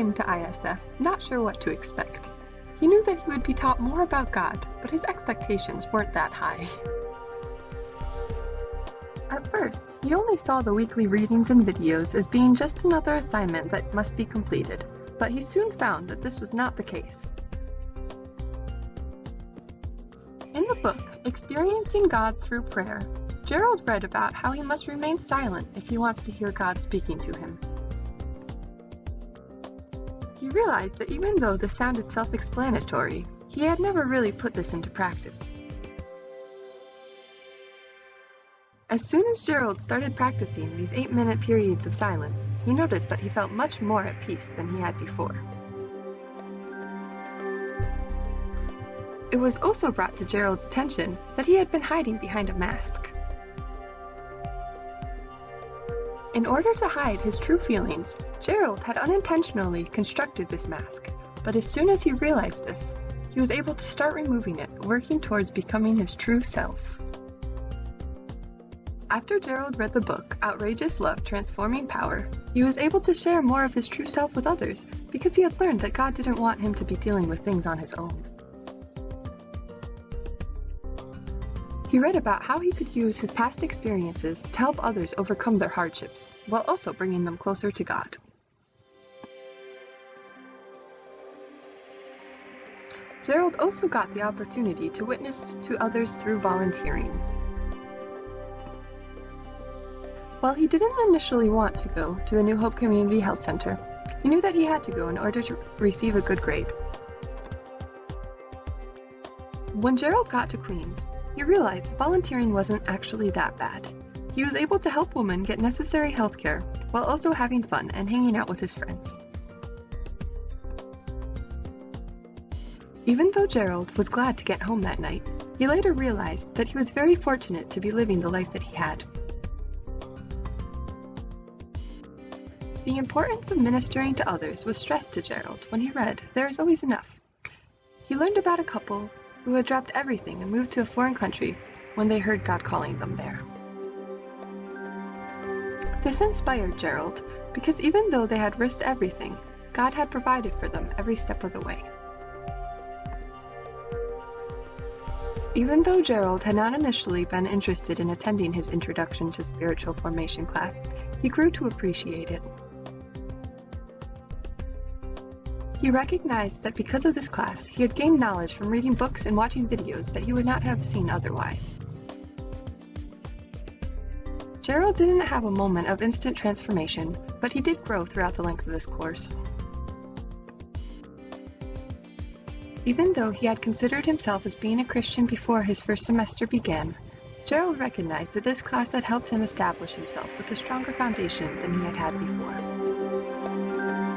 came to ISF not sure what to expect. He knew that he would be taught more about God, but his expectations weren't that high. At first, he only saw the weekly readings and videos as being just another assignment that must be completed, but he soon found that this was not the case. In the book, Experiencing God Through Prayer, Gerald read about how he must remain silent if he wants to hear God speaking to him. He realized that even though this sounded self-explanatory, he had never really put this into practice. As soon as Gerald started practicing these 8-minute periods of silence, he noticed that he felt much more at peace than he had before. It was also brought to Gerald's attention that he had been hiding behind a mask. In order to hide his true feelings, Gerald had unintentionally constructed this mask, but as soon as he realized this, he was able to start removing it, working towards becoming his true self. After Gerald read the book, Outrageous Love Transforming Power, he was able to share more of his true self with others because he had learned that God didn't want him to be dealing with things on his own. He read about how he could use his past experiences to help others overcome their hardships, while also bringing them closer to God. Gerald also got the opportunity to witness to others through volunteering. While he didn't initially want to go to the New Hope Community Health Center, he knew that he had to go in order to receive a good grade. When Gerald got to Queens, he realized volunteering wasn't actually that bad. He was able to help women get necessary health care while also having fun and hanging out with his friends. Even though Gerald was glad to get home that night, he later realized that he was very fortunate to be living the life that he had. The importance of ministering to others was stressed to Gerald when he read There Is Always Enough. He learned about a couple who had dropped everything and moved to a foreign country when they heard God calling them there. This inspired Gerald because even though they had risked everything, God had provided for them every step of the way. Even though Gerald had not initially been interested in attending his Introduction to Spiritual Formation class, he grew to appreciate it. He recognized that because of this class, he had gained knowledge from reading books and watching videos that he would not have seen otherwise. Gerald didn't have a moment of instant transformation, but he did grow throughout the length of this course. Even though he had considered himself as being a Christian before his first semester began, Gerald recognized that this class had helped him establish himself with a stronger foundation than he had had before.